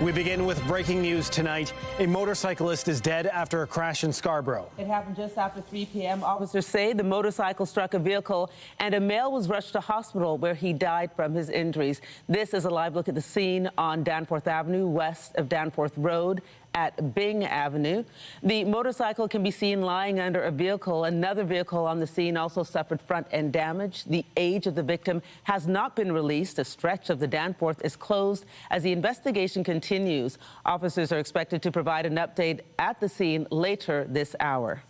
We begin with breaking news tonight. A motorcyclist is dead after a crash in Scarborough. It happened just after 3 p.m. Officers say the motorcycle struck a vehicle and a male was rushed to hospital where he died from his injuries. This is a live look at the scene on Danforth Avenue, west of Danforth Road at Byng Avenue. The motorcycle can be seen lying under a vehicle. Another vehicle on the scene also suffered front-end damage. The age of the victim has not been released. A stretch of the Danforth is closed as the investigation continues. Officers are expected to provide an update at the scene later this hour.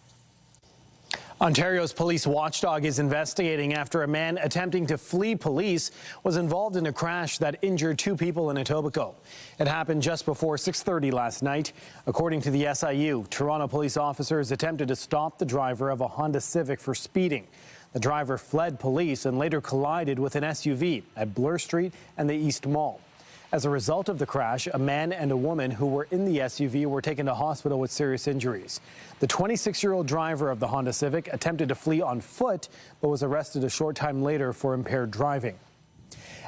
Ontario's police watchdog is investigating after a man attempting to flee police was involved in a crash that injured 2 people in Etobicoke. It happened just before 6:30 last night. According to the SIU, Toronto police officers attempted to stop the driver of a Honda Civic for speeding. The driver fled police and later collided with an SUV at Bloor Street and the East Mall. As a result of the crash, a man and a woman who were in the SUV were taken to hospital with serious injuries. The 26-year-old driver of the Honda Civic attempted to flee on foot, but was arrested a short time later for impaired driving.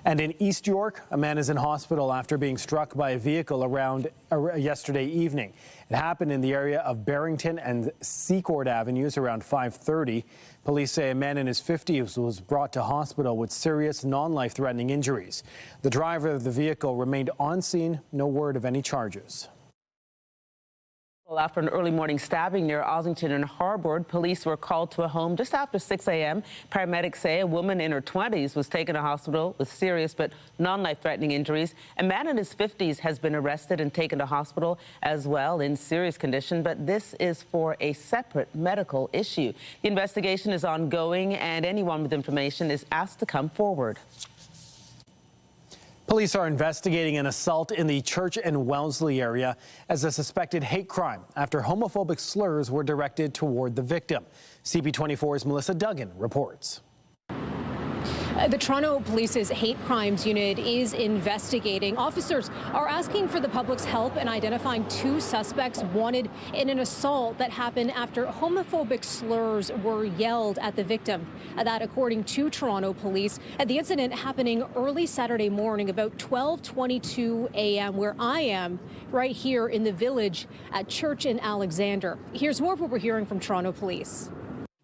And in East York, a man is in hospital after being struck by a vehicle around yesterday evening. It happened in the area of Barrington and Secord Avenues around 5:30. Police say a man in his 50s was brought to hospital with serious non-life-threatening injuries. The driver of the vehicle remained on scene. No word of any charges. Well, after an early morning stabbing near Ossington and Harbord, police were called to a home just after 6 a.m. Paramedics say a woman in her 20s was taken to hospital with serious but non-life-threatening injuries. A man in his 50s has been arrested and taken to hospital as well in serious condition, but this is for a separate medical issue. The investigation is ongoing and anyone with information is asked to come forward. Police are investigating an assault in the Church and Wellesley area as a suspected hate crime after homophobic slurs were directed toward the victim. CP24's Melissa Duggan reports. The Toronto Police's Hate Crimes Unit is investigating. Officers are asking for the public's help in identifying 2 suspects wanted in an assault that happened after homophobic slurs were yelled at the victim. That, according to Toronto Police, the incident happening early Saturday morning about 12:22 a.m. where I am, right here in the village at Church in Alexander. Here's more of what we're hearing from Toronto Police.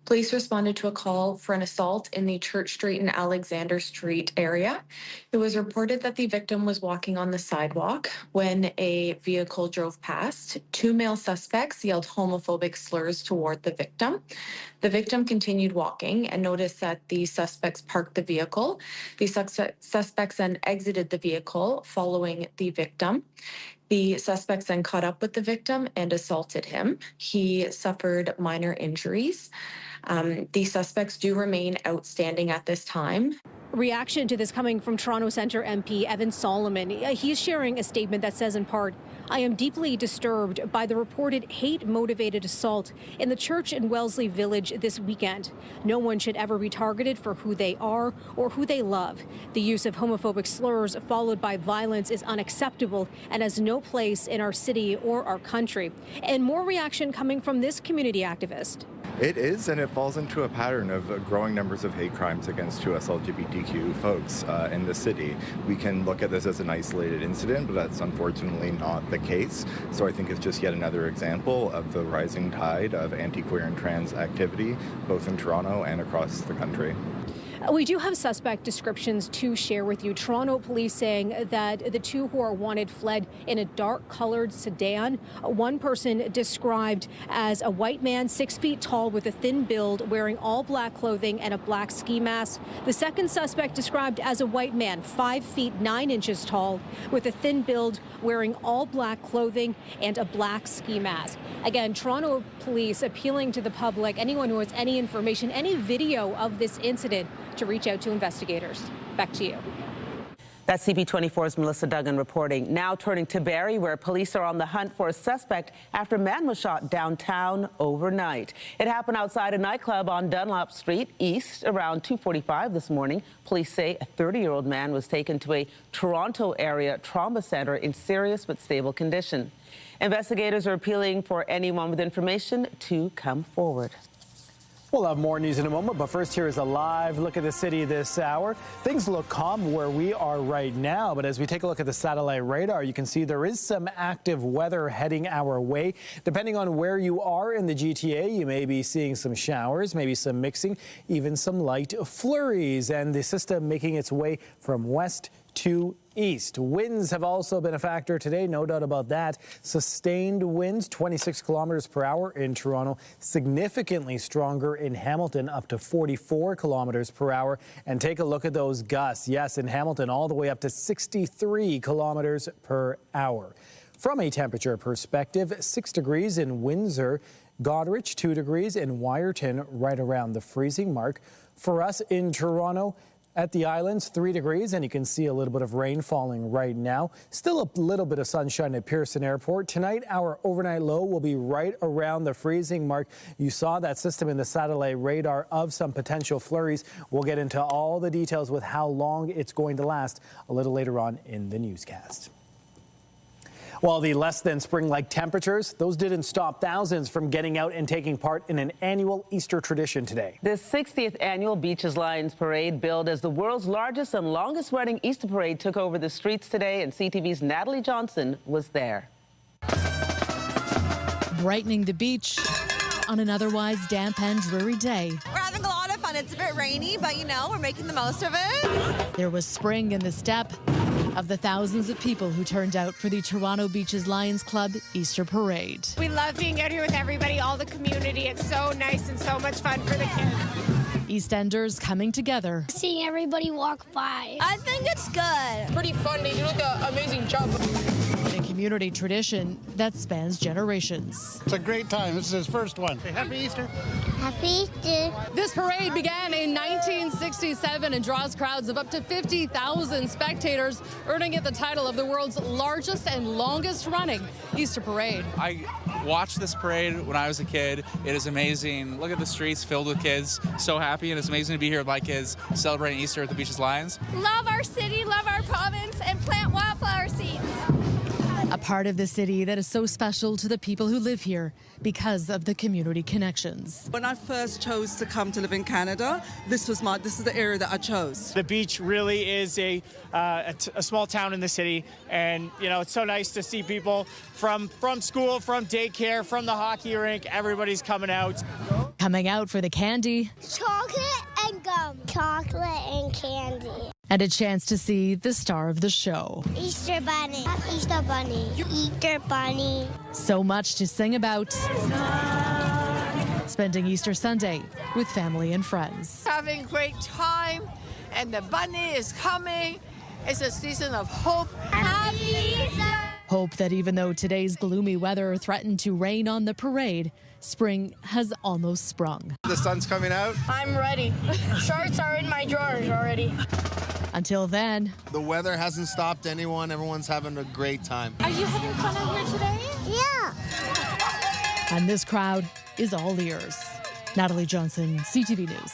Police responded to a call for an assault in the Church Street and Alexander Street area. It was reported that the victim was walking on the sidewalk when a vehicle drove past. 2 male suspects yelled homophobic slurs toward the victim. The victim continued walking and noticed that the suspects parked the vehicle. The suspects then exited the vehicle following the victim. The suspects then caught up with the victim and assaulted him. He suffered minor injuries. The suspects do remain outstanding at this time. Reaction to this coming from Toronto Centre MP Evan Solomon. He's sharing a statement that says in part, "I am deeply disturbed by the reported hate-motivated assault in the Church in Wellesley Village this weekend. No one should ever be targeted for who they are or who they love. The use of homophobic slurs followed by violence is unacceptable and has no place in our city or our country." And more reaction coming from this community activist. It is, and it falls into a pattern of growing numbers of hate crimes against us LGBTQ folks in the city. We can look at this as an isolated incident, but that's unfortunately not the case. So I think it's just yet another example of the rising tide of anti-queer and trans activity, both in Toronto and across the country. We do have suspect descriptions to share with you. Toronto Police saying that the 2 who are wanted fled in a dark-colored sedan. One person described as a white man, 6 feet tall with a thin build, wearing all black clothing and a black ski mask. The second suspect described as a white man, 5 feet 9 inches tall, with a thin build, wearing all black clothing and a black ski mask. Again, Toronto Police appealing to the public, anyone who has any information, any video of this incident, to reach out to investigators. Back to you. That's CP24's Melissa Duggan reporting. Now turning to Barrie, where police are on the hunt for a suspect after a man was shot downtown overnight. It happened outside a nightclub on Dunlop Street East around 2:45 this morning. Police say a 30-year-old man was taken to a Toronto area trauma center in serious but stable condition. Investigators are appealing for anyone with information to come forward. We'll have more news in a moment, but first here is a live look at the city this hour. Things look calm where we are right now, but as we take a look at the satellite radar, you can see there is some active weather heading our way. Depending on where you are in the GTA, you may be seeing some showers, maybe some mixing, even some light flurries, and the system making its way from west to east. Winds have also been a factor today, no doubt about that. Sustained winds, 26 kilometers per hour in Toronto, significantly stronger in Hamilton, up to 44 kilometers per hour. And take a look at those gusts. Yes, in Hamilton, all the way up to 63 kilometers per hour. From a temperature perspective, 6 degrees in Windsor, Goderich, 2 degrees in Wyerton, right around the freezing mark. For us in Toronto, at the islands, 3 degrees, and you can see a little bit of rain falling right now. Still a little bit of sunshine at Pearson Airport. Tonight, our overnight low will be right around the freezing mark. You saw that system in the satellite radar of some potential flurries. We'll get into all the details with how long it's going to last a little later on in the newscast. While the less than spring-like temperatures, those didn't stop thousands from getting out and taking part in an annual Easter tradition today. The 60th annual Beaches Lions Parade, billed as the world's largest and longest-running Easter parade, took over the streets today, and CTV's Natalie Johnson was there. Brightening the beach on an otherwise damp and dreary day. We're having a lot of fun. It's a bit rainy, but you know, we're making the most of it. There was spring in the step of the thousands of people who turned out for the Toronto Beaches Lions Club Easter Parade. We love being out here with everybody, all the community. It's so nice and so much fun for the kids. Eastenders coming together. Seeing everybody walk by. I think it's good. Pretty fun. They do like an amazing job. A community tradition that spans generations. It's a great time. This is his first one. Happy Easter. Happy Easter. This parade began in 1967 and draws crowds of up to 50,000 spectators, earning it the title of the world's largest and longest running Easter parade. I watched this parade when I was a kid. It is amazing. Look at the streets filled with kids. So happy, and it's amazing to be here with my kids celebrating Easter at the Beaches Lions. Love our city, love our province, and plant wildflower seeds. A part of the city that is so special to the people who live here because of the community connections. When I first chose to come to live in Canada, this is the area that I chose. The beach really is a small town in the city, and you know, it's so nice to see people from school, from daycare, from the hockey rink. Everybody's coming out. Coming out for the candy. Chocolate and gum. Chocolate and candy. And a chance to see the star of the show. Easter bunny. Easter bunny. Easter bunny. So much to sing about. Spending Easter Sunday with family and friends. Having a great time, and the bunny is coming. It's a season of hope. Happy Easter. Hope that even though today's gloomy weather threatened to rain on the parade, spring has almost sprung. The sun's coming out. I'm ready. Shorts are in my drawers already. Until then, The weather hasn't stopped anyone. Everyone's having a great time. Are you having fun out here today? Yeah. and this crowd is all ears. Natalie Johnson, CTV News.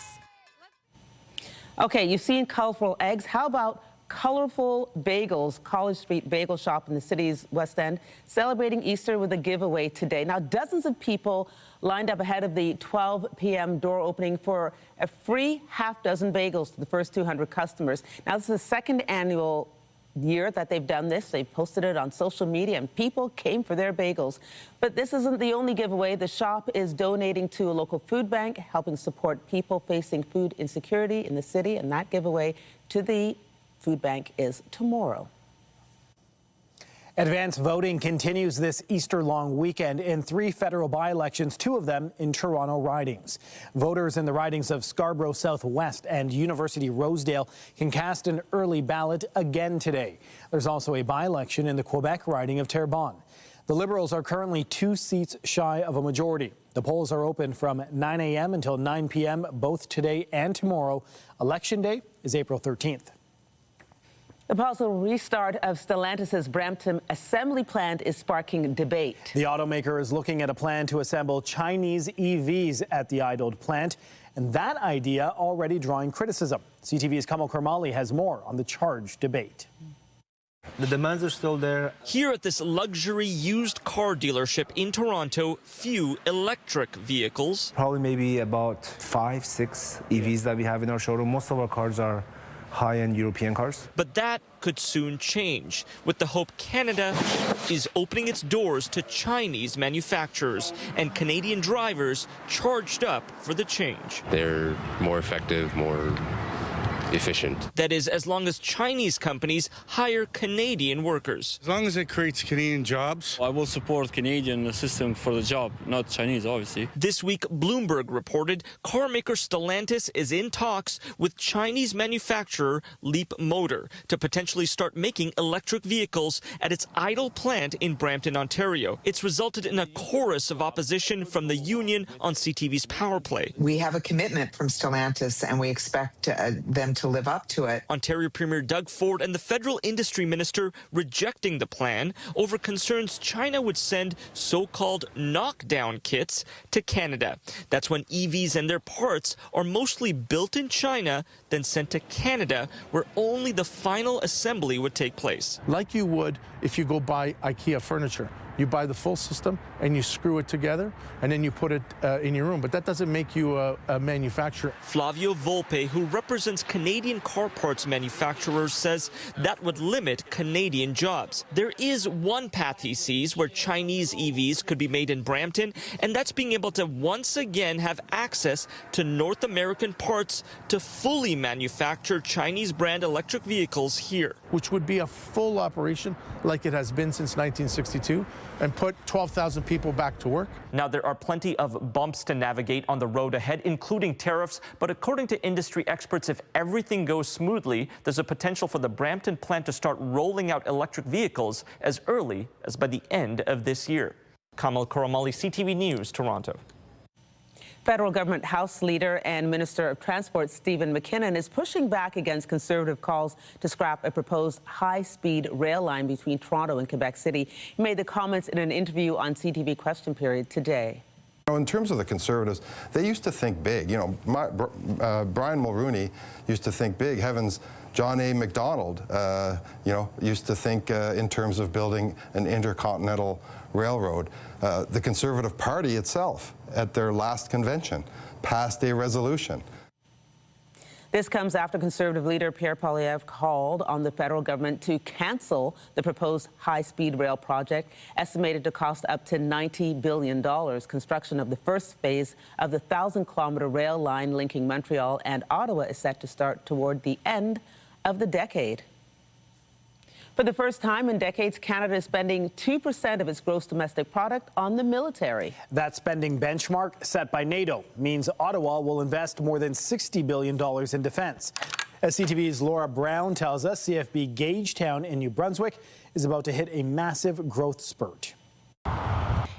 Okay, you've seen colorful eggs. How about colorful bagels? College Street Bagel Shop in the city's West End celebrating Easter with a giveaway today. Now, dozens of people lined up ahead of the 12 p.m. door opening for a free half dozen bagels to the first 200 customers. Now, this is the second annual year that they've done this. They've posted it on social media, and people came for their bagels. But this isn't the only giveaway. The shop is donating to a local food bank, helping support people facing food insecurity in the city, and that giveaway to the food bank is tomorrow. Advanced voting continues this Easter long weekend in 3 federal by-elections, 2 of them in Toronto ridings. Voters in the ridings of Scarborough Southwest and University Rosedale can cast an early ballot again today. There's also a by-election in the Quebec riding of Terrebonne. The Liberals are currently 2 seats shy of a majority. The polls are open from 9 a.m. until 9 p.m. both today and tomorrow. Election day is April 13th. The possible restart of Stellantis' Brampton assembly plant is sparking debate. The automaker is looking at a plan to assemble Chinese EVs at the idled plant, and that idea already drawing criticism. CTV's Kamal Karmali has more on the charged debate. The demands are still there. Here at this luxury used car dealership in Toronto, few electric vehicles. Probably maybe about 5, 6 EVs that we have in our showroom. Most of our cars are high-end European cars. But that could soon change, with the hope Canada is opening its doors to Chinese manufacturers and Canadian drivers charged up for the change. They're more effective, more efficient. That is, as long as Chinese companies hire Canadian workers. As long as it creates Canadian jobs. I will support Canadian system for the job, not Chinese, obviously. This week, Bloomberg reported carmaker Stellantis is in talks with Chinese manufacturer Leap Motor to potentially start making electric vehicles at its idle plant in Brampton, Ontario. It's resulted in a chorus of opposition from the union on CTV's power play. We have a commitment from Stellantis, and we expect them to live up to it. Ontario Premier Doug Ford and the federal industry minister rejecting the plan over concerns China would send so-called knockdown kits to Canada. That's when EVs and their parts are mostly built in China, then sent to Canada, where only the final assembly would take place. Like you would if you go buy IKEA furniture. You buy the full system and you screw it together and then you put it in your room. But that doesn't make you a manufacturer. Flavio Volpe, who represents Canadian car parts manufacturers, says that would limit Canadian jobs. There is one path he sees where Chinese EVs could be made in Brampton, and that's being able to once again have access to North American parts to fully manufacture Chinese brand electric vehicles here. Which would be a full operation like it has been since 1962. And put 12,000 people back to work. Now, there are plenty of bumps to navigate on the road ahead, including tariffs. But according to industry experts, if everything goes smoothly, there's a potential for the Brampton plant to start rolling out electric vehicles as early as by the end of this year. Kamal Koramali, CTV News, Toronto. Federal government House Leader and Minister of Transport Stephen McKinnon is pushing back against Conservative calls to scrap a proposed high-speed rail line between Toronto and Quebec City. He made the comments in an interview on CTV Question Period today. In terms of the Conservatives, they used to think big. You know, Brian Mulroney used to think big. Heavens, John A. Macdonald, used to think in terms of building an intercontinental railroad. The Conservative Party itself, at their last convention, passed a resolution. This comes after Conservative leader Pierre Poilievre called on the federal government to cancel the proposed high-speed rail project, estimated to cost up to $90 billion. Construction of the first phase of the 1,000-kilometer rail line linking Montreal and Ottawa is set to start toward the end of the decade. For the first time in decades, Canada is spending 2% of its gross domestic product on the military. That spending benchmark set by NATO means Ottawa will invest more than $60 billion in defense. As CTV's Laura Brown tells us, CFB Gagetown in New Brunswick is about to hit a massive growth spurt.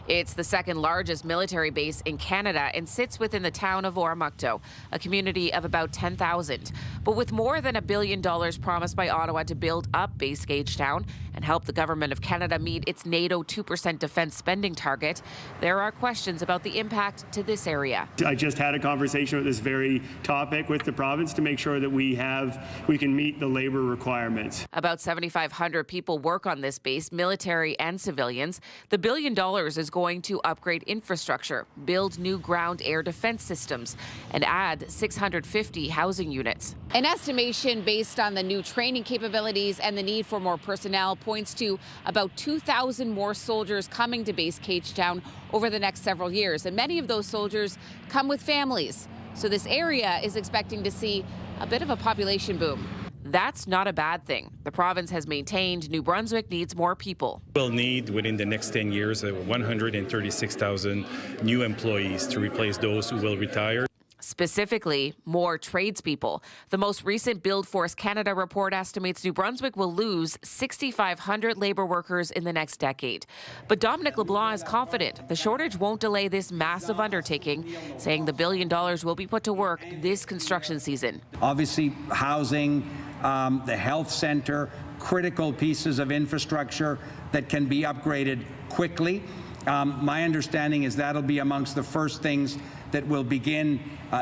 It's the second largest military base in Canada and sits within the town of Oromocto, a community of about 10,000. But with more than $1 billion promised by Ottawa to build up base Gagetown and help the government of Canada meet its NATO 2% defense spending target, there are questions about the impact to this area. I just had a conversation with this very topic with the province to make sure that we can meet the labor requirements. About 7,500 people work on this base, military and civilians. The $1 billion is going to upgrade infrastructure, build new ground air defense systems, and add 650 housing units. An estimation based on the new training capabilities and the need for more personnel points to about 2,000 more soldiers coming to base Gagetown over the next several years. And many of those soldiers come with families. So this area is expecting to see a bit of a population boom. That's not a bad thing. The province has maintained New Brunswick needs more people. We'll need, within the next 10 years, 136,000 new employees to replace those who will retire. Specifically, more tradespeople. The most recent Build Force Canada report estimates New Brunswick will lose 6,500 labour workers in the next decade. But Dominic LeBlanc is confident the shortage won't delay this massive undertaking, saying the $1 billion will be put to work this construction season. Obviously, housing, the health centre, critical pieces of infrastructure that can be upgraded quickly. My understanding is that'll be amongst the first things that will begin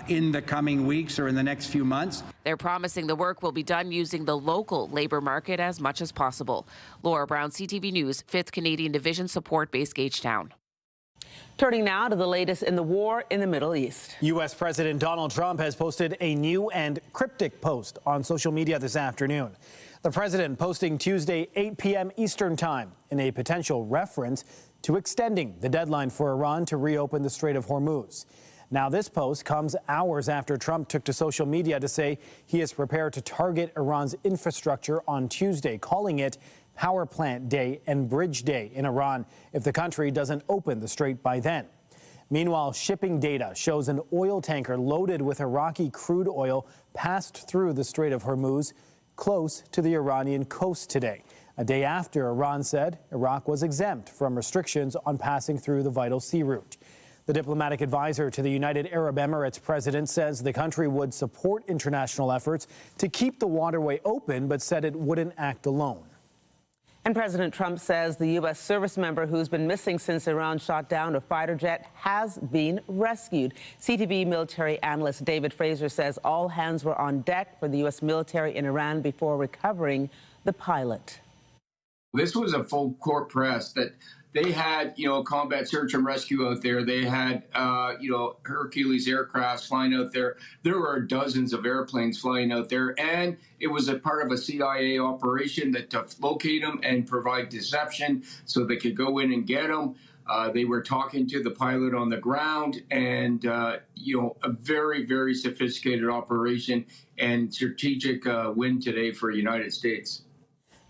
in the coming weeks or in the next few months. They're promising the work will be done using the local labor market as much as possible. Laura Brown, CTV News, 5th Canadian Division Support Base, Gagetown. Turning now to the latest in the war in the Middle East. U.S. President Donald Trump has posted a new and cryptic post on social media this afternoon. The president posting Tuesday, 8 p.m. Eastern Time, in a potential reference to extending the deadline for Iran to reopen the Strait of Hormuz. Now, this post comes hours after Trump took to social media to say he is prepared to target Iran's infrastructure on Tuesday, calling it Power Plant Day and Bridge Day in Iran if the country doesn't open the strait by then. Meanwhile, shipping data shows an oil tanker loaded with Iraqi crude oil passed through the Strait of Hormuz close to the Iranian coast today, a day after Iran said Iraq was exempt from restrictions on passing through the vital sea route. The diplomatic advisor to the United Arab Emirates president says the country would support international efforts to keep the waterway open, but said it wouldn't act alone. And President Trump says the U.S. service member who's been missing since Iran shot down a fighter jet has been rescued. CTV military analyst David Fraser says all hands were on deck for the U.S. military in Iran before recovering the pilot. This was a full court press that they had, combat search and rescue out there. They had, Hercules aircrafts flying out there. There were dozens of airplanes flying out there. And it was a part of a CIA operation that to locate them and provide deception so they could go in and get them. They were talking to the pilot on the ground and, a very, very sophisticated operation and strategic win today for the United States.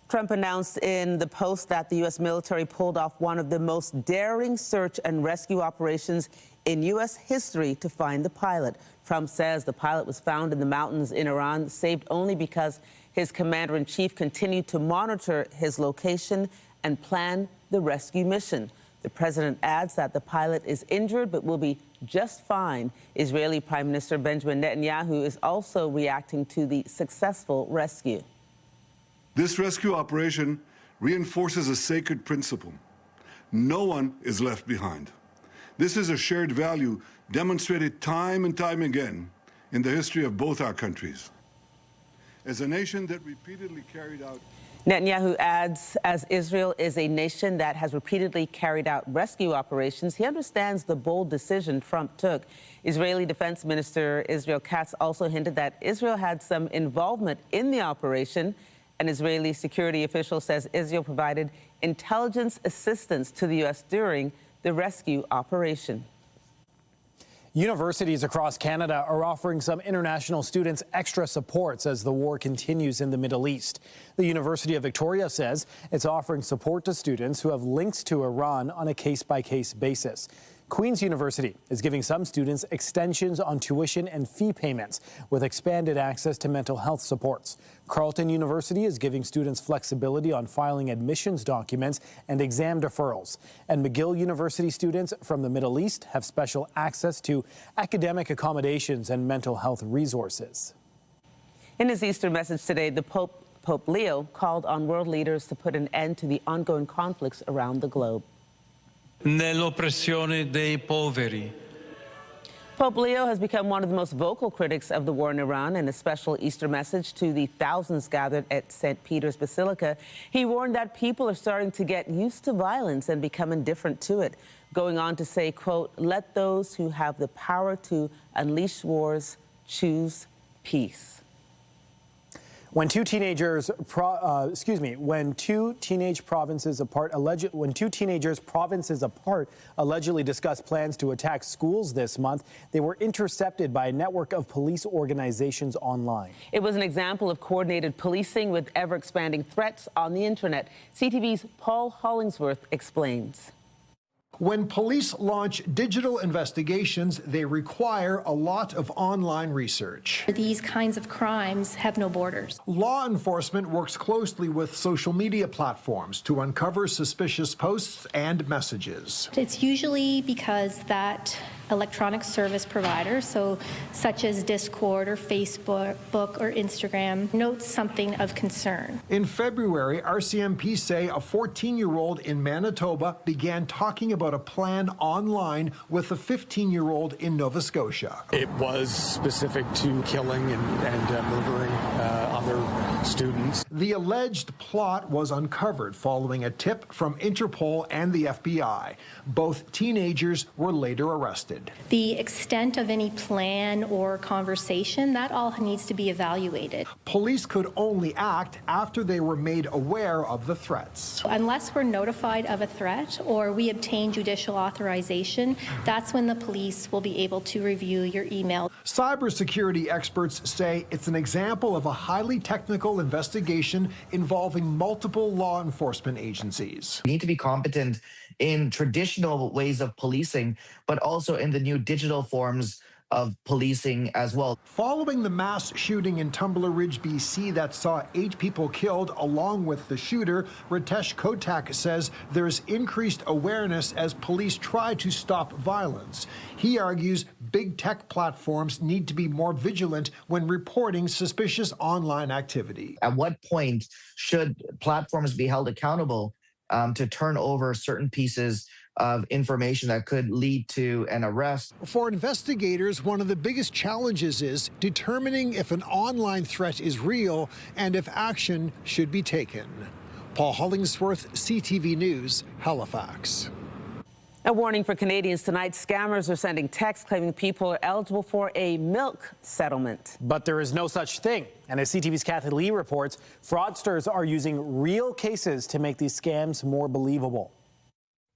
Trump announced in the post that the U.S. military pulled off one of the most daring search and rescue operations in U.S. history to find the pilot. Trump says the pilot was found in the mountains in Iran, saved only because his commander-in-chief continued to monitor his location and plan the rescue mission. The president adds that the pilot is injured but will be just fine. Israeli Prime Minister Benjamin Netanyahu is also reacting to the successful rescue. This rescue operation reinforces a sacred principle. No one is left behind. This is a shared value demonstrated time and time again in the history of both our countries. As a nation that repeatedly carried out... Netanyahu adds, as Israel is a nation that has repeatedly carried out rescue operations, he understands the bold decision Trump took. Israeli Defense Minister Israel Katz also hinted that Israel had some involvement in the operation. An Israeli security official says Israel provided intelligence assistance to the U.S. during the rescue operation. Universities across Canada are offering some international students extra supports as the war continues in the Middle East. The University of Victoria says it's offering support to students who have links to Iran on a case-by-case basis. Queen's University is giving some students extensions on tuition and fee payments with expanded access to mental health supports. Carleton University is giving students flexibility on filing admissions documents and exam deferrals. And McGill University students from the Middle East have special access to academic accommodations and mental health resources. In his Easter message today, the Pope Leo called on world leaders to put an end to the ongoing conflicts around the globe. Nell'oppressione dei poveri. Pope Leo has become one of the most vocal critics of the war in Iran. In a special Easter message to the thousands gathered at St. Peter's Basilica, he warned that people are starting to get used to violence and become indifferent to it, going on to say, quote, "Let those who have the power to unleash wars choose peace." When two teenagers provinces apart allegedly discussed plans to attack schools this month, they were intercepted by a network of police organizations online. It was an example of coordinated policing with ever-expanding threats on the internet. CTV's Paul Hollingsworth explains. When police launch digital investigations, they require a lot of online research. These kinds of crimes have no borders. Law enforcement works closely with social media platforms to uncover suspicious posts and messages. It's usually because that electronic service provider, so such as Discord or Facebook or Instagram, notes something of concern. In February, RCMP say a 14-year-old in Manitoba began talking about a plan online with a 15-year-old in Nova Scotia. It was specific to killing and murdering other students. The alleged plot was uncovered following a tip from Interpol and the FBI. Both teenagers were later arrested. The extent of any plan or conversation, that all needs to be evaluated. Police could only act after they were made aware of the threats. Unless we're notified of a threat or we obtain judicial authorization, that's when the police will be able to review your email. Cybersecurity experts say it's an example of a highly technical investigation involving multiple law enforcement agencies. We need to be competent in traditional ways of policing, but also in the new digital forms of policing as well. Following the mass shooting in Tumbler Ridge, BC that saw 8 people killed along with the shooter, Ritesh Kotak says there's increased awareness as police try to stop violence. He argues big tech platforms need to be more vigilant when reporting suspicious online activity. At what point should platforms be held accountable to turn over certain pieces of information that could lead to an arrest? For investigators, one of the biggest challenges is determining if an online threat is real and if action should be taken. Paul Hollingsworth, CTV News, Halifax. A warning for Canadians tonight. Scammers are sending texts claiming people are eligible for a milk settlement. But there is no such thing. And as CTV's Kathy Lee reports, fraudsters are using real cases to make these scams more believable.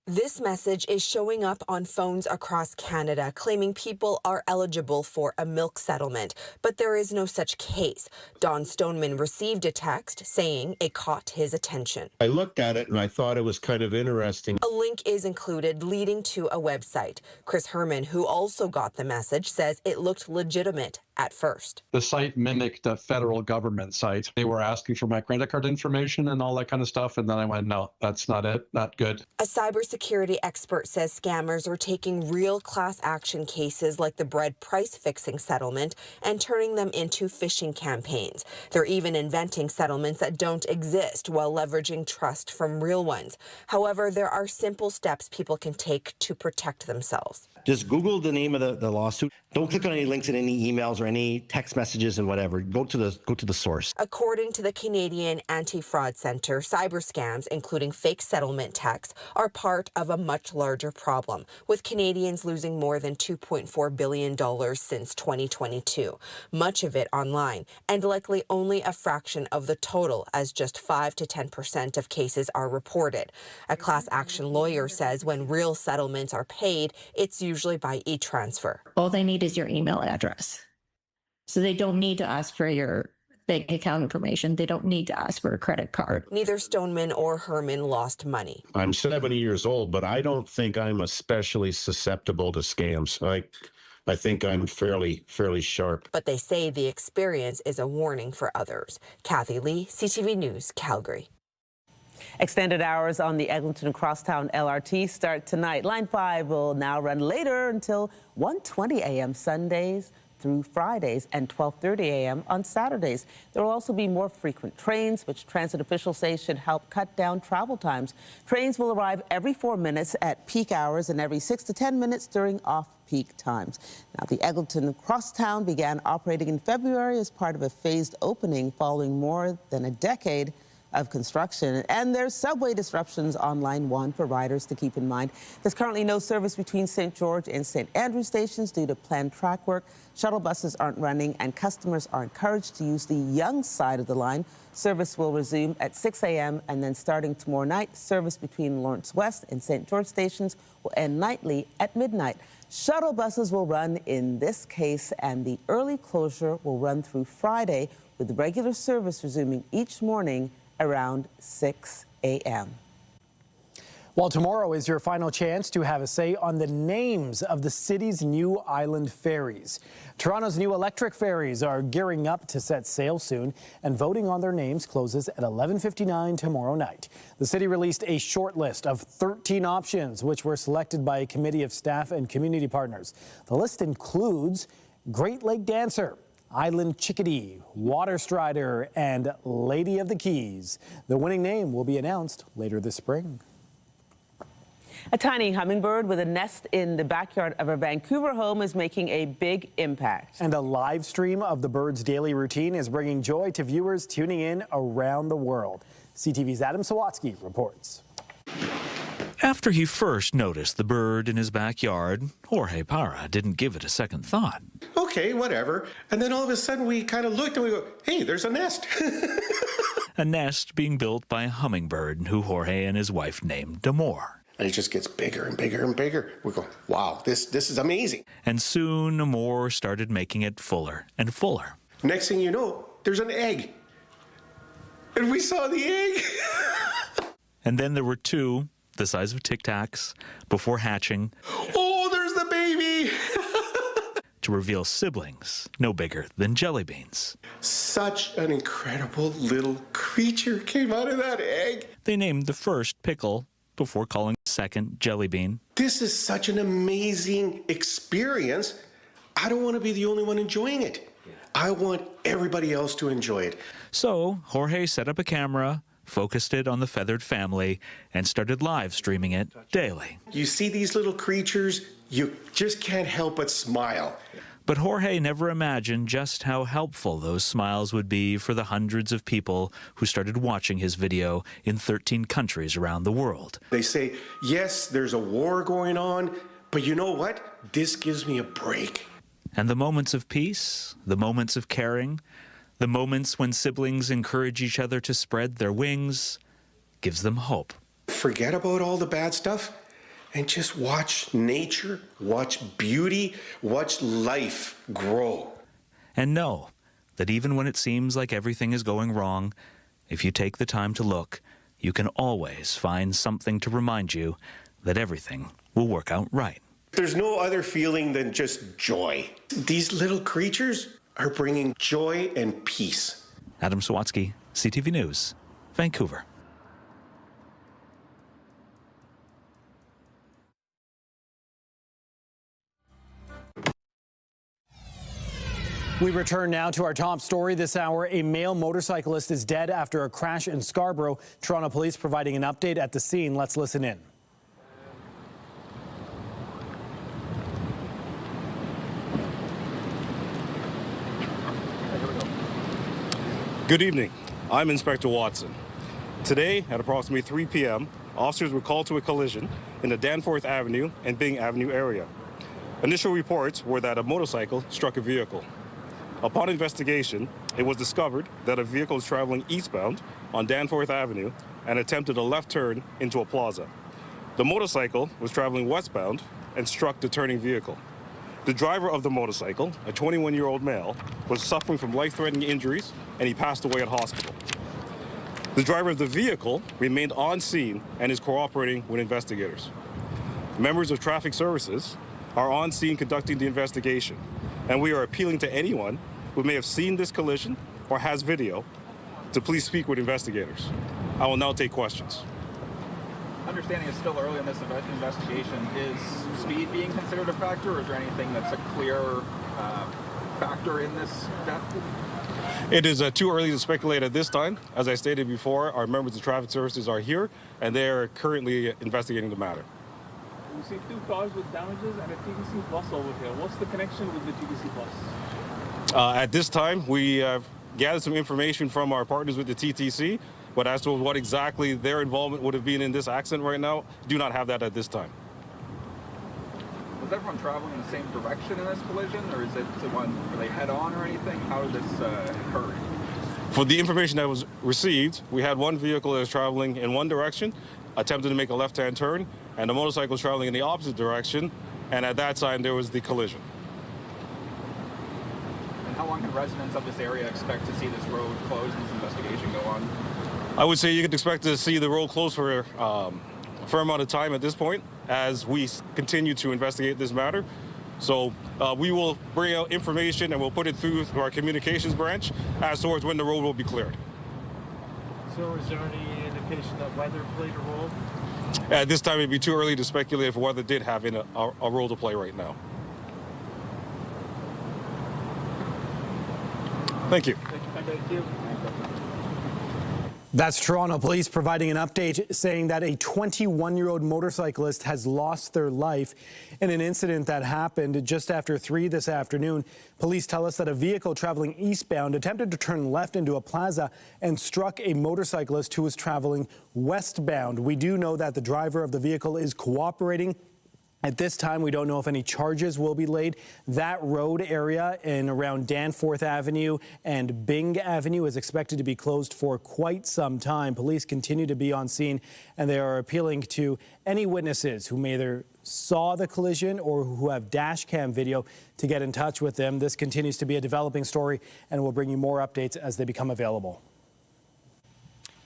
This message is showing up on phones across Canada, claiming people are eligible for a milk settlement, but there is no such case. Don Stoneman received a text saying it caught his attention. I looked at it and I thought it was kind of interesting. A link is included leading to a website. Chris Herman, who also got the message, says it looked legitimate at first. The site mimicked a federal government site. They were asking for my credit card information and all that kind of stuff, and then I went, no, that's not it, not good. A cybersecurity expert says scammers are taking real class action cases like the bread price fixing settlement and turning them into phishing campaigns. They're even inventing settlements that don't exist while leveraging trust from real ones. However, there are simple steps people can take to protect themselves. Just Google the name of the lawsuit. Don't click on any links in any emails or any text messages and whatever. Go to the source. According to the Canadian Anti-Fraud Centre, cyber scams, including fake settlement texts, are part of a much larger problem, with Canadians losing more than $2.4 billion since 2022, much of it online, and likely only a fraction of the total, as just 5 to 10% of cases are reported. A class action lawyer says when real settlements are paid, it's usually by e-transfer. All they need is your email address. So they don't need to ask for your bank account information. They don't need to ask for a credit card. Neither Stoneman or Herman lost money. I'm 70 years old, but I don't think I'm especially susceptible to scams. I think I'm fairly sharp. But they say the experience is a warning for others. Kathy Lee, CTV News, Calgary. Extended hours on the Eglinton Crosstown LRT start tonight. Line 5 will now run later until 1:20 a.m. Sundays through Fridays and 12:30 a.m. on Saturdays. There will also be more frequent trains, which transit officials say should help cut down travel times. Trains will arrive every 4 minutes at peak hours and every 6 to 10 minutes during off-peak times. Now, the Eglinton Crosstown began operating in February as part of a phased opening following more than a decade of construction. And there's subway disruptions on Line 1 for riders to keep in mind. There's currently no service between St. George and St. Andrew stations due to planned track work. Shuttle buses aren't running and customers are encouraged to use the Yonge side of the line. Service will resume at 6 a.m. and then starting tomorrow night, service between Lawrence West and St. George stations will end nightly at midnight. Shuttle buses will run in this case, and the early closure will run through Friday, with regular service resuming each morning around 6 a.m. Well, tomorrow is your final chance to have a say on the names of the city's new island ferries. Toronto's new electric ferries are gearing up to set sail soon, and voting on their names closes at 11:59 tomorrow night. The city released a short list of 13 options, which were selected by a committee of staff and community partners. The list includes Great Lake Dancer, Island Chickadee, Water Strider, and Lady of the Keys. The winning name will be announced later this spring. A tiny hummingbird with a nest in the backyard of a Vancouver home is making a big impact. And a live stream of the bird's daily routine is bringing joy to viewers tuning in around the world. CTV's Adam Sawatsky reports. After he first noticed the bird in his backyard, Jorge Parra didn't give it a second thought. Okay, whatever. And then all of a sudden we kind of looked and we go, hey, there's a nest. A nest being built by a hummingbird who Jorge and his wife named Damore. And it just gets bigger and bigger and bigger. We go, wow, this is amazing. And soon Damore started making it fuller and fuller. Next thing you know, there's an egg. And we saw the egg. And then there were two, the size of Tic Tacs, before hatching. Oh, there's the baby. To reveal siblings no bigger than jelly beans. Such an incredible little creature came out of that egg. They named the first Pickle before calling the second Jelly Bean. This is such an amazing experience. I don't want to be the only one enjoying it. I want everybody else to enjoy it. So Jorge set up a camera, focused it on the feathered family, and started live streaming it daily. You see these little creatures, you just can't help but smile. But Jorge never imagined just how helpful those smiles would be for the hundreds of people who started watching his video in 13 countries around the world. They say, yes, there's a war going on, but you know what? This gives me a break. And the moments of peace, the moments of caring, the moments when siblings encourage each other to spread their wings, gives them hope. Forget about all the bad stuff and just watch nature, watch beauty, watch life grow. And know that even when it seems like everything is going wrong, if you take the time to look, you can always find something to remind you that everything will work out right. There's no other feeling than just joy. These little creatures are bringing joy and peace. Adam Sawatsky, CTV News, Vancouver. We return now to our top story this hour. A male motorcyclist is dead after a crash in Scarborough. Toronto police providing an update at the scene. Let's listen in. Good evening. I'm Inspector Watson. Today, at approximately 3 p.m., officers were called to a collision in the Danforth Avenue and Byng Avenue area. Initial reports were that a motorcycle struck a vehicle. Upon investigation, it was discovered that a vehicle was traveling eastbound on Danforth Avenue and attempted a left turn into a plaza. The motorcycle was traveling westbound and struck the turning vehicle. The driver of the motorcycle, a 21-year-old male, was suffering from life-threatening injuries, and he passed away at hospital. The driver of the vehicle remained on scene and is cooperating with investigators. Members of traffic services are on scene conducting the investigation, and we are appealing to anyone who may have seen this collision or has video to please speak with investigators. I will now take questions. Understanding it's still early in this investigation, is speed being considered a factor, or is there anything that's a clear factor in this death? It is too early to speculate at this time. As I stated before, our members of traffic services are here, and they are currently investigating the matter. We see two cars with damages and a TTC bus over here. What's the connection with the TTC bus? At this time, we have gathered some information from our partners with the TTC, but as to what exactly their involvement would have been in this accident right now, do not have that at this time. Was everyone traveling in the same direction in this collision, or is it one were they head on or anything? How did this occur? For the information that was received, we had one vehicle that was traveling in one direction, attempted to make a left-hand turn, and the motorcycle was traveling in the opposite direction, and at that time there was the collision. And how long can residents of this area expect to see this road closed and this investigation go on? I would say you could expect to see the road closed for fair amount of time at this point as we continue to investigate this matter. So we will bring out information and we'll put it through our communications branch as towards when the road will be cleared. So is there any indication that weather played a role? At this time, it'd be too early to speculate if weather did have a role to play right now. Thank you. Thank you. That's Toronto Police providing an update saying that a 21-year-old motorcyclist has lost their life in an incident that happened just after 3 this afternoon. Police tell us that a vehicle traveling eastbound attempted to turn left into a plaza and struck a motorcyclist who was traveling westbound. We do know that the driver of the vehicle is cooperating. At this time, we don't know if any charges will be laid. That road area in around Danforth Avenue and Byng Avenue is expected to be closed for quite some time. Police continue to be on scene, and they are appealing to any witnesses who may either saw the collision or who have dash cam video to get in touch with them. This continues to be a developing story, and we'll bring you more updates as they become available.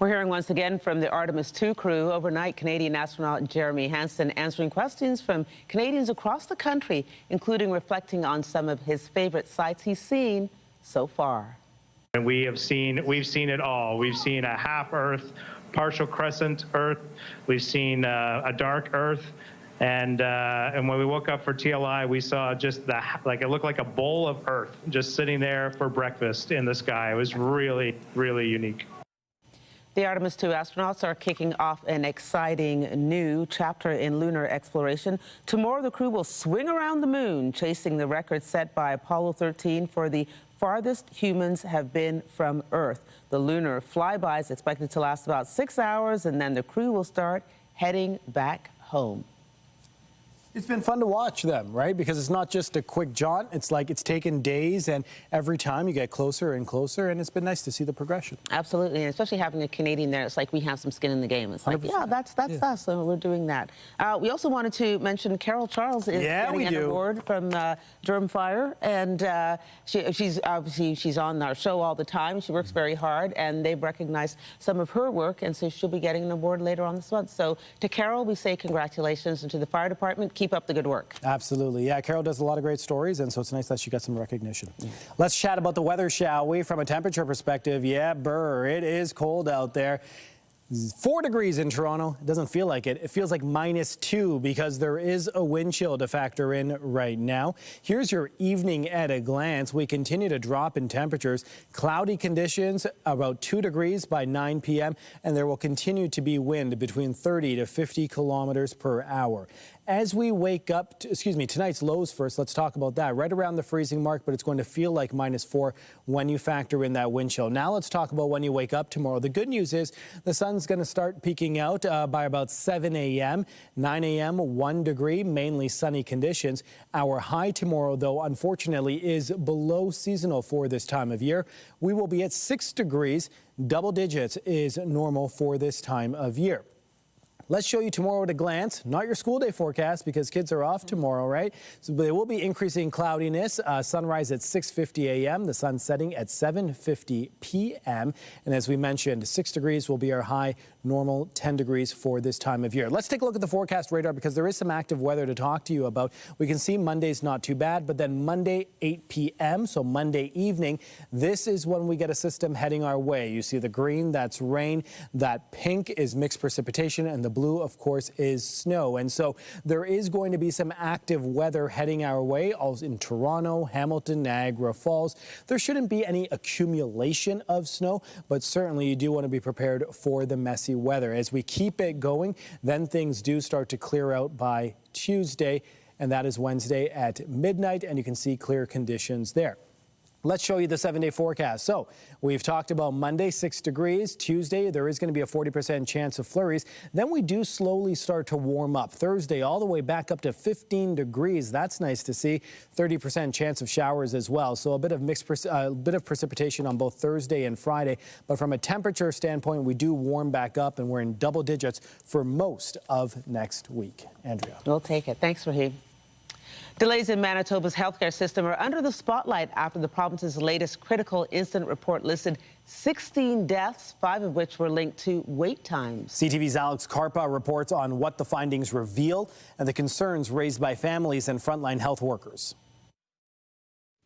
We're hearing once again from the Artemis 2 crew. Overnight, Canadian astronaut Jeremy Hansen answering questions from Canadians across the country, including reflecting on some of his favorite sights he's seen so far. And we've seen it all. We've seen a half Earth, partial crescent Earth. We've seen a dark Earth. And when we woke up for TLI, we saw just it looked like a bowl of Earth just sitting there for breakfast in the sky. It was really, really unique. The Artemis 2 astronauts are kicking off an exciting new chapter in lunar exploration. Tomorrow, the crew will swing around the moon, chasing the record set by Apollo 13 for the farthest humans have been from Earth. The lunar flyby is expected to last about 6 hours, and then the crew will start heading back home. It's been fun to watch them, right? Because it's not just a quick jaunt. It's like it's taken days, and every time you get closer and closer, and it's been nice to see the progression. Absolutely, and especially having a Canadian there, it's like we have some skin in the game. It's like, 100%. Yeah, that's us, so we're doing that. We also wanted to mention Carol Charles is getting an award from Durham Fire, and she's on our show all the time. She works very hard, and they've recognized some of her work, and so she'll be getting an award later on this month. So to Carol, we say congratulations, and to the fire department, keep up the good work. Absolutely. Yeah, Carol does a lot of great stories, and so it's nice that she got some recognition. Let's chat about the weather, shall we? From a temperature perspective, yeah, it is cold out there. 4 degrees in Toronto. It doesn't feel like it. It feels like -2 because there is a wind chill to factor in right now. Here's your evening at a glance. We continue to drop in temperatures. Cloudy conditions, about 2 degrees by 9 p.m., and there will continue to be wind between 30 to 50 kilometers per hour. As we wake up, tonight's lows first, let's talk about that. Right around the freezing mark, but it's going to feel like -4 when you factor in that wind chill. Now let's talk about when you wake up tomorrow. The good news is the sun's going to start peeking out by about 7 a.m. 9 a.m., 1 degree, mainly sunny conditions. Our high tomorrow, though, unfortunately, is below seasonal for this time of year. We will be at 6 degrees. Double digits is normal for this time of year. Let's show you tomorrow at a glance. Not your school day forecast because kids are off tomorrow, right? So there will be increasing cloudiness. Sunrise at 6:50 a.m. The sun setting at 7:50 p.m. And as we mentioned, 6 degrees will be our high, normal 10 degrees for this time of year. Let's take a look at the forecast radar because there is some active weather to talk to you about. We can see Monday's not too bad, but then Monday 8 p.m., so Monday evening, this is when we get a system heading our way. You see the green, that's rain. That pink is mixed precipitation, and the blue, of course, is snow. And so there is going to be some active weather heading our way, all in Toronto, Hamilton, Niagara Falls. There shouldn't be any accumulation of snow, but certainly you do want to be prepared for the messy weather. As we keep it going, then things do start to clear out by Tuesday, and that is Wednesday at midnight, and you can see clear conditions there. Let's show you the 7-day forecast. So we've talked about Monday, 6 degrees. Tuesday, there is going to be a 40% chance of flurries. Then we do slowly start to warm up. Thursday, all the way back up to 15 degrees. That's nice to see. 30% chance of showers as well. So a bit of precipitation on both Thursday and Friday. But from a temperature standpoint, we do warm back up, and we're in double digits for most of next week. Andrea. We'll take it. Thanks, Raheem. Delays in Manitoba's healthcare system are under the spotlight after the province's latest critical incident report listed 16 deaths, 5 of which were linked to wait times. CTV's Alex Carpa reports on what the findings reveal and the concerns raised by families and frontline health workers.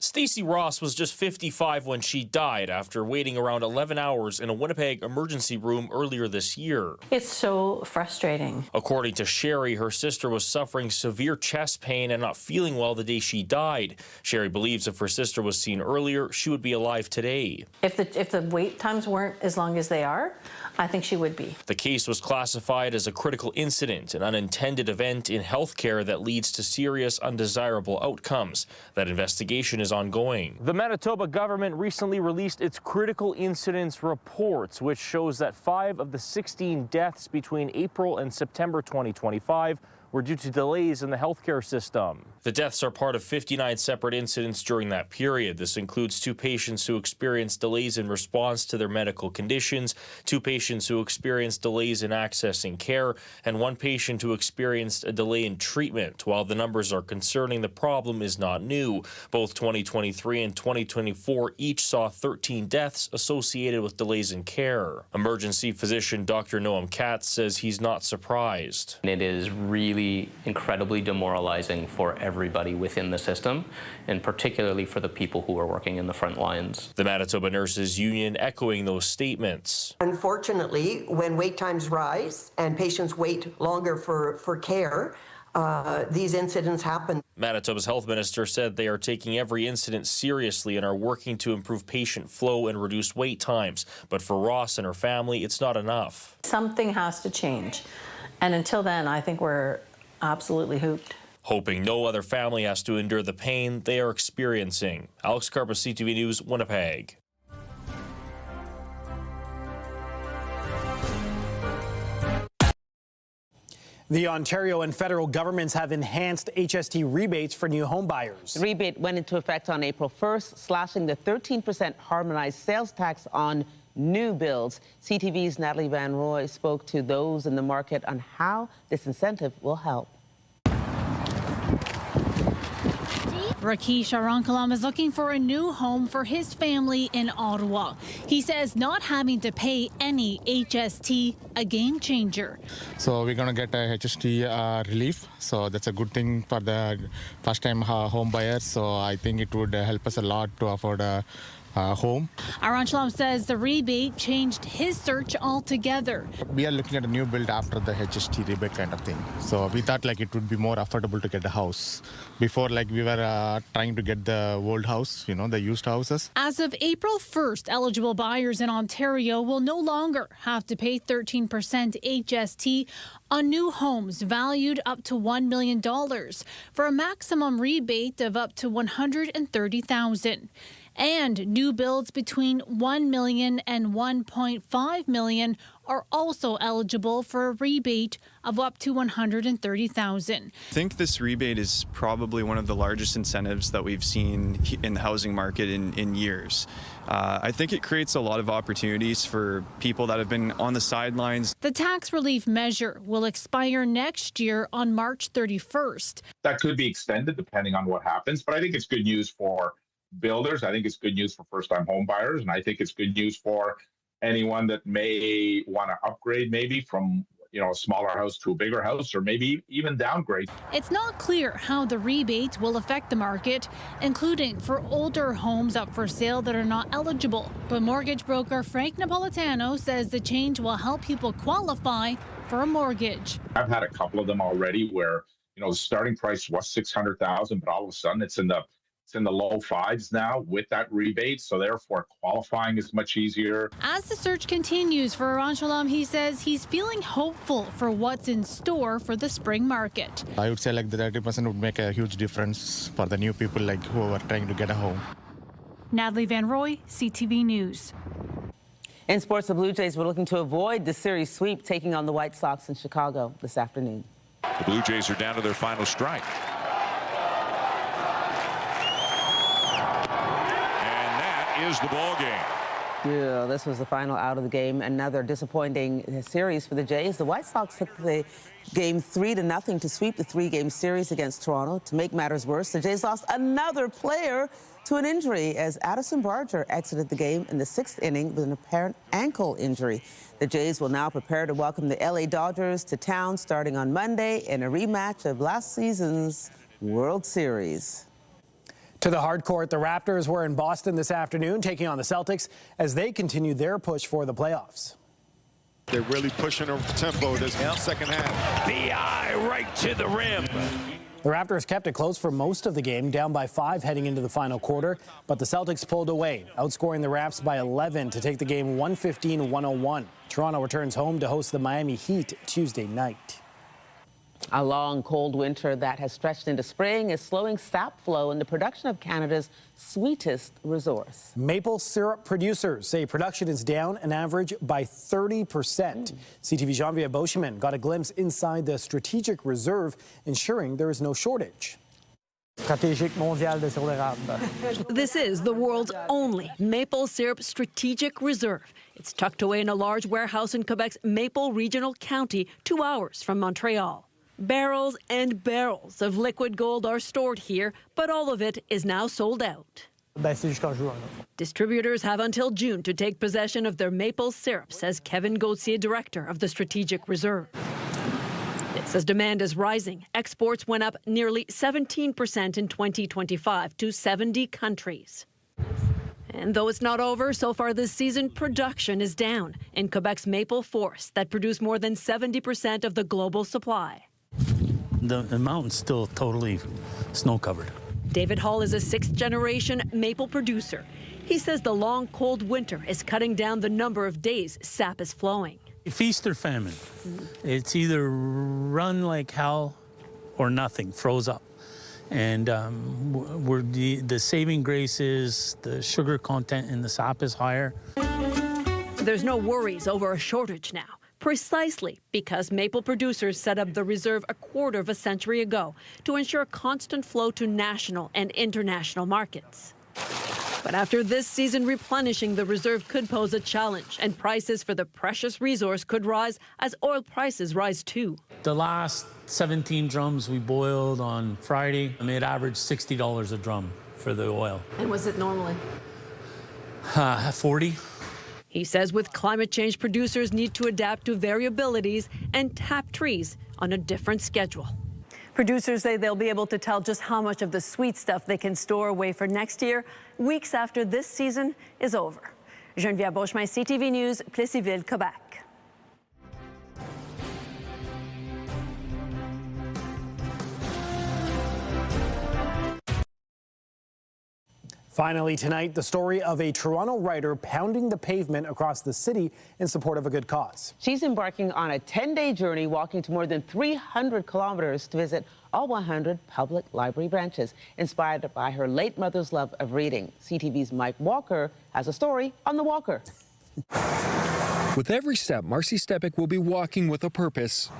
Stacey Ross was just 55 when she died after waiting around 11 hours in a Winnipeg emergency room earlier this year. It's so frustrating. According to Sherry, her sister was suffering severe chest pain and not feeling well the day she died. Sherry believes if her sister was seen earlier, she would be alive today. If the wait times weren't as long as they are, I think she would be. The case was classified as a critical incident, an unintended event in healthcare that leads to serious undesirable outcomes. That investigation is ongoing. The Manitoba government recently released its critical incidents reports, which shows that 5 of the 16 deaths between April and September 2025 were due to delays in the healthcare system. The deaths are part of 59 separate incidents during that period. This includes 2 patients who experienced delays in response to their medical conditions, 2 patients who experienced delays in accessing care, and 1 patient who experienced a delay in treatment. While the numbers are concerning, the problem is not new. Both 2023 and 2024 each saw 13 deaths associated with delays in care. Emergency physician Dr. Noam Katz says he's not surprised. It is really incredibly demoralizing for everybody within the system, and particularly for the people who are working in the front lines. The Manitoba Nurses Union echoing those statements. Unfortunately, when wait times rise and patients wait longer for care, these incidents happen. Manitoba's health minister said they are taking every incident seriously and are working to improve patient flow and reduce wait times. But for Ross and her family, it's not enough. Something has to change. And until then, I think we're absolutely hooped. Hoping no other family has to endure the pain they are experiencing. Alex Carpa, CTV News, Winnipeg. The Ontario and federal governments have enhanced HST rebates for new home buyers. The rebate went into effect on April 1st, slashing the 13% harmonized sales tax on new builds. CTV's Natalie Van Roy spoke to those in the market on how this incentive will help. Rakesh Arankalam is looking for a new home for his family in Ottawa. He says not having to pay any HST, a game changer. So we're going to get a HST relief. So that's a good thing for the first-time home buyers. So I think it would help us a lot to afford a home. Arankalam says the rebate changed his search altogether. We are looking at a new build after the HST rebate kind of thing. So we thought like it would be more affordable to get a house. Before, like we were trying to get the old house, you know, the used houses. As of April 1st, eligible buyers in Ontario will no longer have to pay 13% HST on new homes valued up to $1 million for a maximum rebate of up to $130,000. And new builds between $1 million and $1.5 million are also eligible for a rebate of up to $130,000. I think this rebate is probably one of the largest incentives that we've seen in the housing market in years. I think it creates a lot of opportunities for people that have been on the sidelines. The tax relief measure will expire next year on March 31st. That could be extended depending on what happens, but I think it's good news for builders. I think it's good news for first-time home buyers, and I think it's good news for anyone that may want to upgrade maybe from a smaller house to a bigger house, or maybe even downgrade. It's not clear how the rebate will affect the market, including for older homes up for sale that are not eligible. But mortgage broker Frank Napolitano says the change will help people qualify for a mortgage. I've had a couple of them already where the starting price was $600,000, but all of a sudden it's in the low 5s now with that rebate, so therefore qualifying is much easier. As the search continues for Arankalam, he says he's feeling hopeful for what's in store for the spring market. I would say like the 30% would make a huge difference for the new people like who are trying to get a home. Natalie Van Roy, CTV News. In sports, the Blue Jays were looking to avoid the series sweep, taking on the White Sox in Chicago this afternoon. The Blue Jays are down to their final strike. Is the ball game. Yeah, this was the final out of the game. Another disappointing series for the Jays. The White Sox took the game 3-0 to sweep the three-game series against Toronto. To make matters worse, the Jays lost another player to an injury as Addison Barger exited the game in the 6th inning with an apparent ankle injury. The Jays will now prepare to welcome the LA Dodgers to town starting on Monday in a rematch of last season's World Series. To the hard court, the Raptors were in Boston this afternoon taking on the Celtics as they continue their push for the playoffs. They're really pushing a tempo this second half. B.I. right to the rim. The Raptors kept it close for most of the game, down by 5 heading into the final quarter, but the Celtics pulled away, outscoring the Raps by 11 to take the game 115-101. Toronto returns home to host the Miami Heat Tuesday night. A long, cold winter that has stretched into spring is slowing sap flow in the production of Canada's sweetest resource. Maple syrup producers say production is down an average by 30%. CTV Geneviève Beauchemin got a glimpse inside the strategic reserve, ensuring there is no shortage. Stratégique mondial de sirop d'érable. This is the world's only maple syrup strategic reserve. It's tucked away in a large warehouse in Quebec's Maple Regional County, 2 hours from Montreal. Barrels and barrels of liquid gold are stored here, but all of it is now sold out. Distributors have until June to take possession of their maple syrup, says Kevin Gauthier, director of the Strategic Reserve. This as demand is rising. Exports went up nearly 17% in 2025 to 70 countries. And though it's not over, so far this season, production is down in Quebec's maple forests that produce more than 70% of the global supply. The mountain's still totally snow-covered. David Hall is a 6th-generation maple producer. He says the long, cold winter is cutting down the number of days sap is flowing. Feast or famine. It's either run like hell or nothing, froze up. And the saving grace is the sugar content in the sap is higher. There's no worries over a shortage now, precisely because maple producers set up the reserve a quarter of a century ago to ensure constant flow to national and international markets. But after this season, replenishing the reserve could pose a challenge, and prices for the precious resource could rise as oil prices rise too. The last 17 drums we boiled on Friday, it averaged $60 a drum for the oil. And was it normally? 40. He says with climate change, producers need to adapt to variabilities and tap trees on a different schedule. Producers say they'll be able to tell just how much of the sweet stuff they can store away for next year, weeks after this season is over. Geneviève Beauchemin, CTV News, Plessisville, Quebec. Finally tonight, the story of a Toronto writer pounding the pavement across the city in support of a good cause. She's embarking on a 10-day journey, walking to more than 300 kilometers to visit all 100 public library branches, inspired by her late mother's love of reading. CTV's Mike Walker has a story on the walker. With every step, Marcy Stepek will be walking with a purpose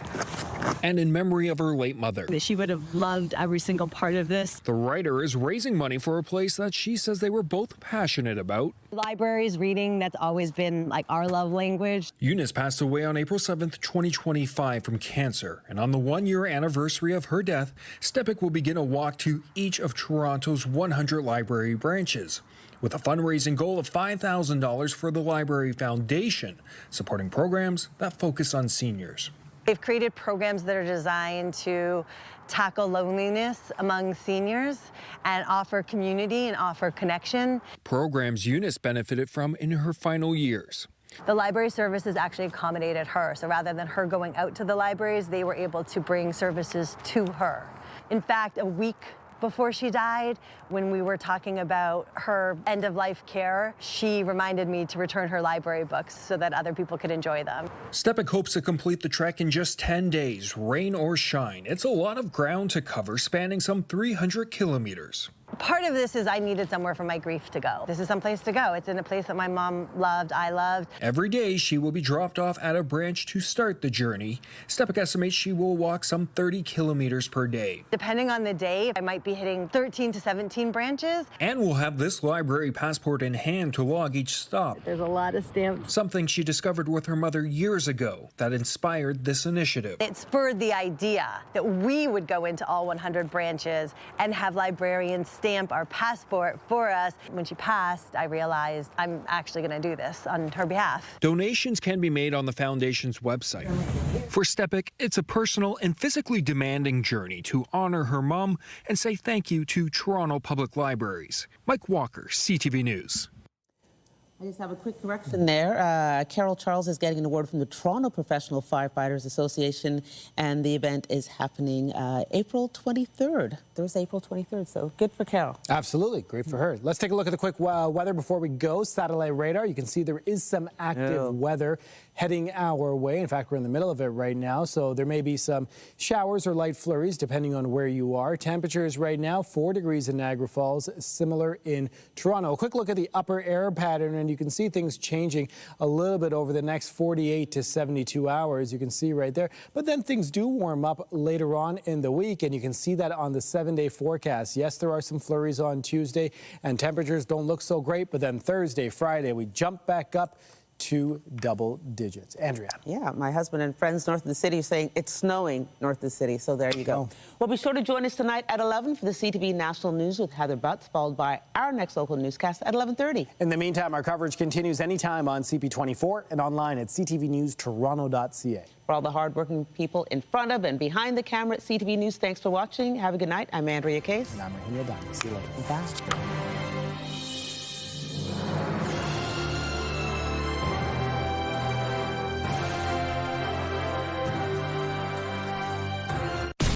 and in memory of her late mother. She would have loved every single part of this. The writer is raising money for a place that she says they were both passionate about. Libraries, reading, that's always been like our love language. Eunice passed away on April 7th, 2025 from cancer. And on the 1-year anniversary of her death, Stepek will begin a walk to each of Toronto's 100 library branches, with a fundraising goal of $5,000 for the Library Foundation, supporting programs that focus on seniors. They've created programs that are designed to tackle loneliness among seniors and offer community and offer connection. Programs Eunice benefited from in her final years. The library services actually accommodated her, so rather than her going out to the libraries, they were able to bring services to her. In fact, a week before she died, when we were talking about her end-of-life care, she reminded me to return her library books so that other people could enjoy them. Stepek hopes to complete the trek in just 10 days, rain or shine. It's a lot of ground to cover, spanning some 300 kilometers. Part of this is I needed somewhere for my grief to go. This is someplace to go. It's in a place that my mom loved, I loved. Every day she will be dropped off at a branch to start the journey. Stepik estimates she will walk some 30 kilometers per day. Depending on the day, I might be hitting 13 to 17 branches. And will have this library passport in hand to log each stop. There's a lot of stamps. Something she discovered with her mother years ago that inspired this initiative. It spurred the idea that we would go into all 100 branches and have librarians stamp our passport for us. When she passed, I realized I'm actually going to do this on her behalf. Donations can be made on the Foundation's website. For Stepik, it's a personal and physically demanding journey to honor her mom and say thank you to Toronto Public Libraries. Mike Walker, CTV News. I just have a quick correction there. Carol Charles is getting an award from the Toronto Professional Firefighters Association, and the event is happening April 23rd. Thursday, April 23rd, so good for Carol. Absolutely, great for her. Let's take a look at the quick weather before we go. Satellite radar, you can see there is some active weather heading our way. In fact, we're in the middle of it right now, so there may be some showers or light flurries depending on where you are. Temperatures right now, 4 degrees in Niagara Falls, similar in Toronto. A quick look at the upper air pattern, and you can see things changing a little bit over the next 48 to 72 hours. You can see right there. But then things do warm up later on in the week, and you can see that on the 7-day forecast. Yes, there are some flurries on Tuesday, and temperatures don't look so great, but then Thursday, Friday, we jump back up to double digits. Andrea. Yeah, my husband and friends north of the city are saying it's snowing north of the city, so there you go. Well, be sure to join us tonight at 11 for the CTV National News with Heather Butts, followed by our next local newscast at 11:30. In the meantime, our coverage continues anytime on CP24 and online at ctvnewstoronto.ca. For all the hardworking people in front of and behind the camera at CTV News, thanks for watching. Have a good night. I'm Andrea Case. And I'm Rahim Yadani. See you later. Bye.